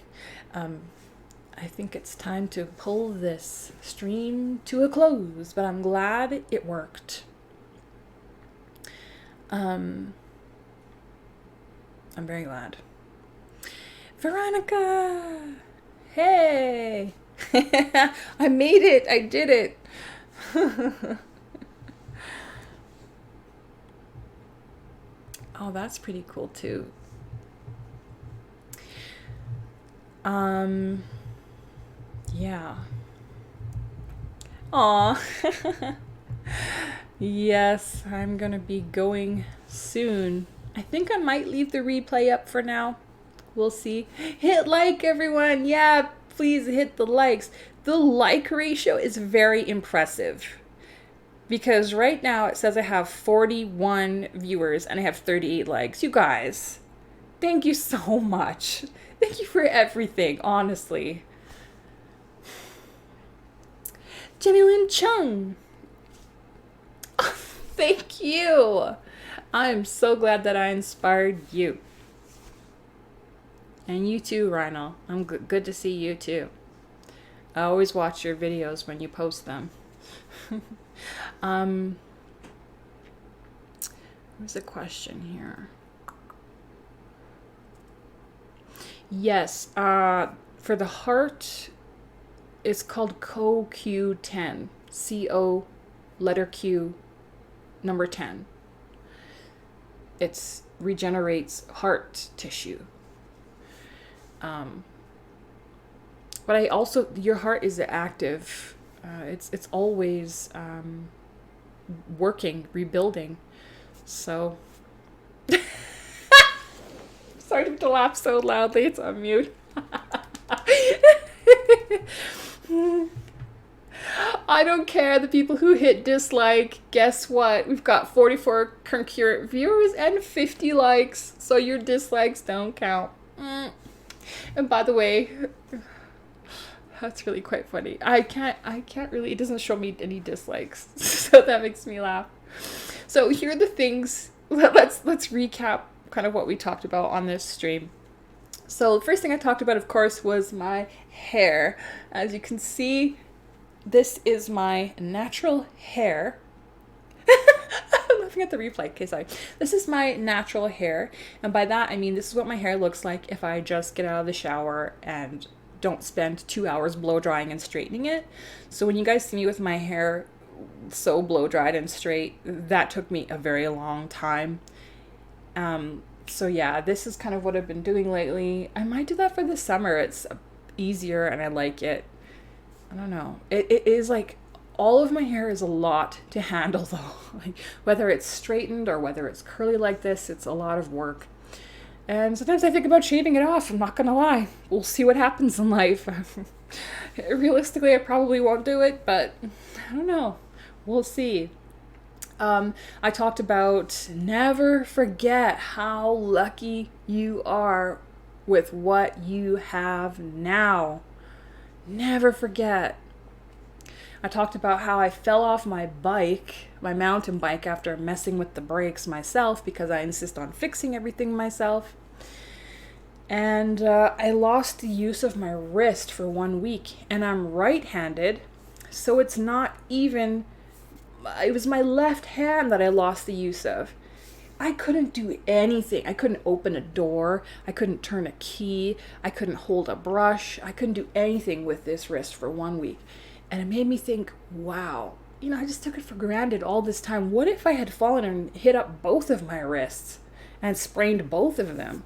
A: I think it's time to pull this stream to a close, but I'm glad it worked. I'm very glad. Veronica! Hey! I made it! I did it! Oh, that's pretty cool too. Yeah. Aw. Yes, I'm gonna be going soon. I think I might leave the replay up for now. We'll see. Hit like, everyone. Yeah, please hit the likes. The like ratio is very impressive. Because right now it says I have 41 viewers and I have 38 likes. You guys, thank you so much. Thank you for everything, honestly. Jenny Lynn Chung. Thank you. I'm so glad that I inspired you. And you too, Rhino. I'm good to see you too. I always watch your videos when you post them. There's a question here. Yes, for the heart, it's called CoQ10. CO, letter Q, number 10. It regenerates heart tissue. But I also, your heart is active. It's always working, rebuilding. So, sorry to laugh so loudly. It's on mute. I don't care. The people who hit dislike, guess what? We've got 44 concurrent viewers and 50 likes, so your dislikes don't count. And by the way, that's really quite funny. I can't really, it doesn't show me any dislikes, so that makes me laugh. So here are the things. Let's recap kind of what we talked about on this stream. So the first thing I talked about, of course, was my hair. As you can see, this is my natural hair. I'm laughing at the replay. Okay, sorry. This is my natural hair. And by that, I mean this is what my hair looks like if I just get out of the shower and don't spend 2 hours blow drying and straightening it. So when you guys see me with my hair so blow dried and straight, that took me a very long time. So yeah, this is kind of what I've been doing lately. I might do that for the summer. It's easier and I like it. I don't know. It is like, all of my hair is a lot to handle though. Like, whether it's straightened or whether it's curly like this, it's a lot of work. And sometimes I think about shaving it off, I'm not gonna lie. We'll see what happens in life. Realistically, I probably won't do it, but I don't know. We'll see. I talked about never forget how lucky you are with what you have now. Never forget. I talked about how I fell off my bike, my mountain bike, after messing with the brakes myself because I insist on fixing everything myself. And I lost the use of my wrist for 1 week, and I'm right-handed, so it's not even it was my left hand that I lost the use of. I couldn't do anything. I couldn't open a door. I couldn't turn a key. I couldn't hold a brush. I couldn't do anything with this wrist for 1 week. And it made me think, wow, I just took it for granted all this time. What if I had fallen and hit up both of my wrists and sprained both of them?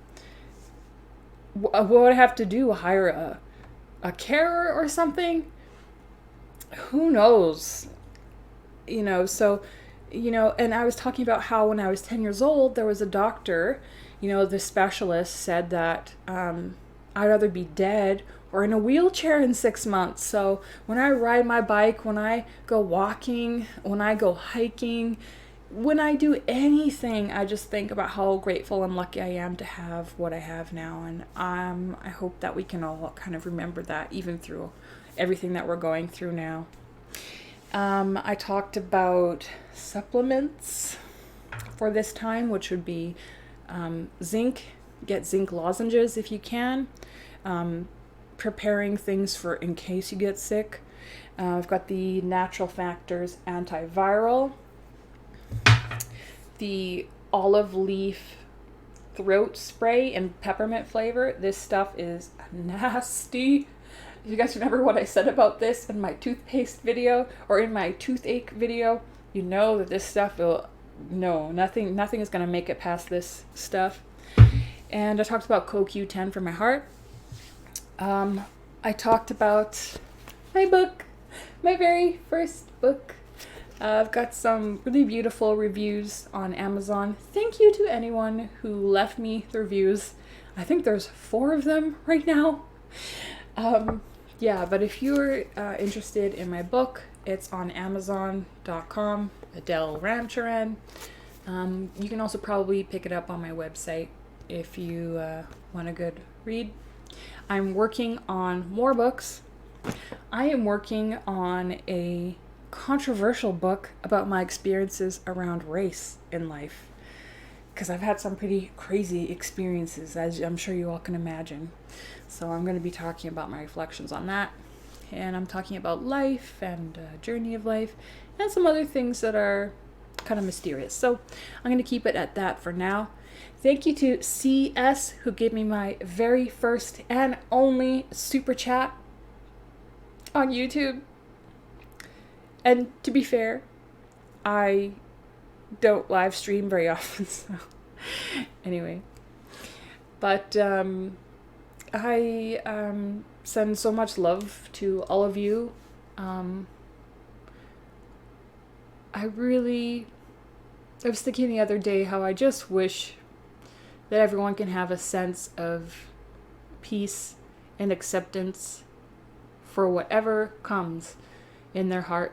A: What would I have to do? Hire a carer or something? Who knows? So and I was talking about how when I was 10 years old, there was a doctor, the specialist said that I'd rather be dead or in a wheelchair in 6 months. So when I ride my bike, when I go walking, when I go hiking, when I do anything, I just think about how grateful and lucky I am to have what I have now. And I hope that we can all kind of remember that even through everything that we're going through now. I talked about supplements for this time, which would be zinc. Get zinc lozenges if you can. Preparing things for in case you get sick. I've got the Natural Factors antiviral. The olive leaf throat spray in peppermint flavor. This stuff is nasty. You guys remember what I said about this in my toothpaste video or in my toothache video? You know that this stuff nothing is going to make it past this stuff. And I talked about CoQ10 for my heart. I talked about my book, my very first book. I've got some really beautiful reviews on Amazon. Thank you to anyone who left me the reviews. I think there's 4 of them right now. But if you're interested in my book, it's on Amazon.com, Adele Ramcharan. You can also probably pick it up on my website if you want a good read. I'm working on more books. I am working on a controversial book about my experiences around race in life, because I've had some pretty crazy experiences, as I'm sure you all can imagine. So I'm going to be talking about my reflections on that, and I'm talking about life and journey of life and some other things that are kind of mysterious. So I'm going to keep it at that for now. Thank you to CS, who gave me my very first and only super chat on YouTube. And to be fair, I don't live stream very often, so anyway. But I send so much love to all of you. I was thinking the other day how I just wish that everyone can have a sense of peace and acceptance for whatever comes in their heart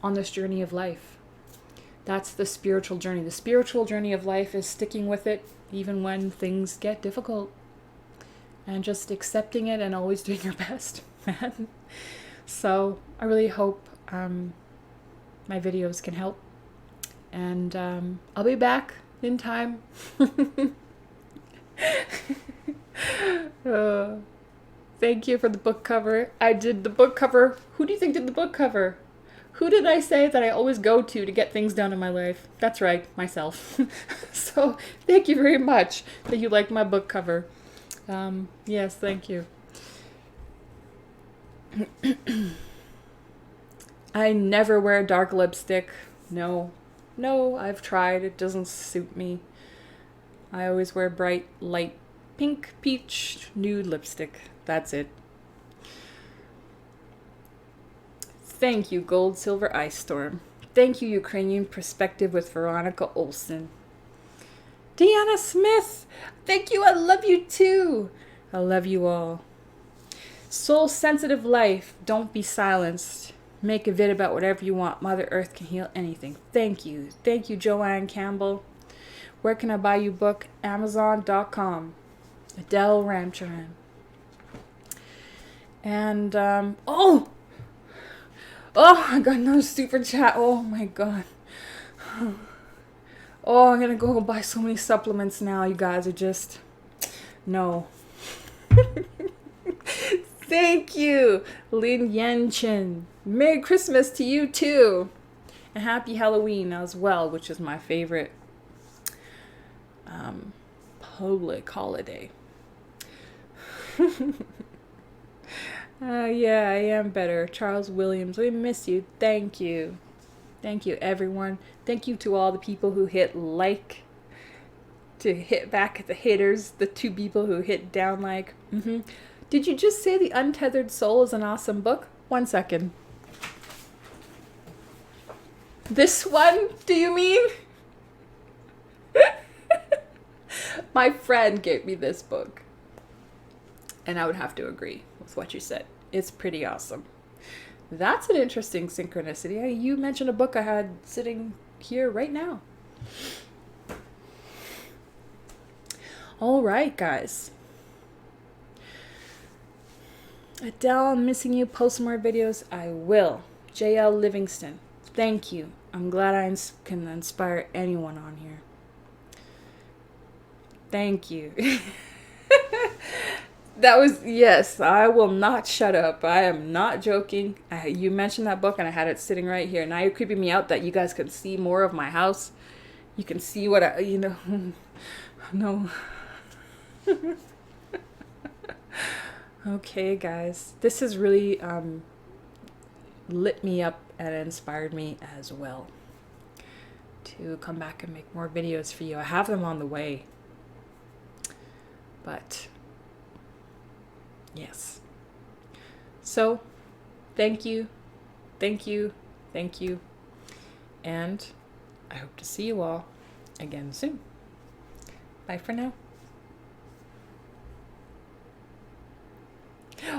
A: on this journey of life. That's the spiritual journey. The spiritual journey of life is sticking with it even when things get difficult, and just accepting it and always doing your best, man. So I really hope my videos can help, and I'll be back in time. Thank you for the book cover. I did the book cover. Who do you think did the book cover? Who did I say that I always go to get things done in my life? That's right, myself. So thank you very much that you liked my book cover. Yes, thank you. I never wear dark lipstick. No, I've tried. It doesn't suit me. I always wear bright, light pink, peach, nude lipstick. That's it. Thank you, Gold Silver Ice Storm. Thank you, Ukrainian Perspective with Veronica Olson. Deanna Smith, thank you. I love you too. I love you all. Soul Sensitive Life, don't be silenced. Make a vid about whatever you want. Mother Earth can heal anything. Thank you. Thank you, Joanne Campbell. Where can I buy you book? Amazon.com. Adele Ramcharan. And, I got another super chat. Oh my god. Oh, I'm gonna go buy so many supplements now. You guys are just... No. Thank you, Lin Yenchen. Merry Christmas to you too. And happy Halloween as well, which is my favorite public holiday. Yeah, I am better. Charles Williams, we miss you. Thank you. Thank you, everyone. Thank you to all the people who hit like, to hit back at the haters, the 2 people who hit down like. Did you just say The Untethered Soul is an awesome book? 1 second. This one, do you mean? My friend gave me this book. And I would have to agree with what you said. It's pretty awesome. That's an interesting synchronicity. You mentioned a book I had sitting here right now. All right, guys. Adele, I'm missing you. Post more videos. I will. JL Livingston, thank you. I'm glad I can inspire anyone on here. Thank you. That was, yes, I will not shut up. I am not joking. You mentioned that book and I had it sitting right here. Now you're creeping me out that you guys can see more of my house. You can see what I, no. Okay, guys. This has really lit me up and inspired me as well to come back and make more videos for you. I have them on the way. But yes. So, thank you. Thank you. Thank you. And I hope to see you all again soon. Bye for now.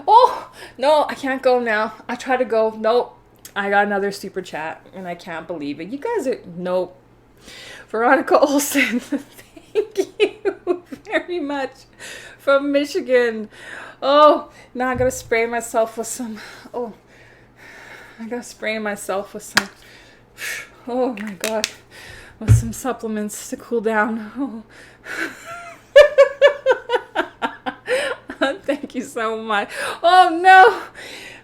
A: Oh, no, I can't go now. I try to go. Nope. I got another super chat and I can't believe it. You guys are, nope. Veronica Olson, thank you very much from Michigan. Oh, now I gotta spray myself with some, oh my God, with some supplements to cool down. Oh. Thank you so much. Oh no.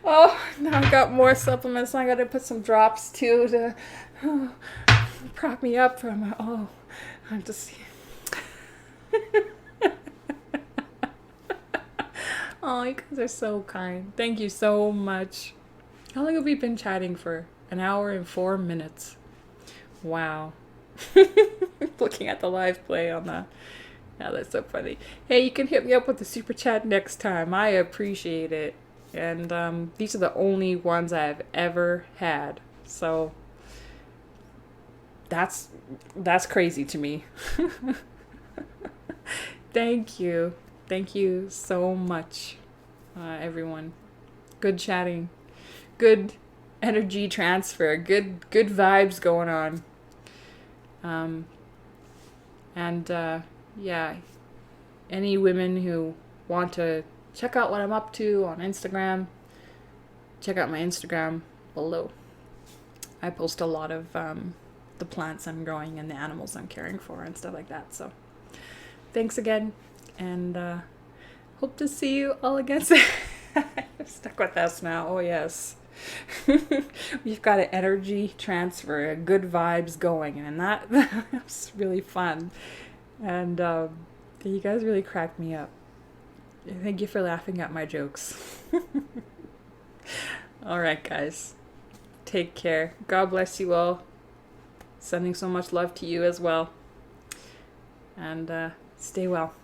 A: Oh, now I got more supplements. I gotta put some drops too to prop me up from, oh, I'm just, oh, you guys are so kind. Thank you so much. How long have we been chatting for? 1 hour and 4 minutes. Wow. Looking at the live play on that. Yeah, that's so funny. Hey, you can hit me up with the super chat next time. I appreciate it. And these are the only ones I've ever had. So that's crazy to me. Thank you. Thank you so much, everyone. Good chatting. Good energy transfer. Good vibes going on. Yeah, any women who want to check out what I'm up to on Instagram, check out my Instagram below. I post a lot of the plants I'm growing and the animals I'm caring for and stuff like that. So thanks again, and hope to see you all again soon. I'm stuck with us now. Oh yes. We've got an energy transfer, good vibes going, and that's really fun. And you guys really cracked me up. Thank you for laughing at my jokes. All right, guys. Take care. God bless you all. Sending so much love to you as well. And stay well.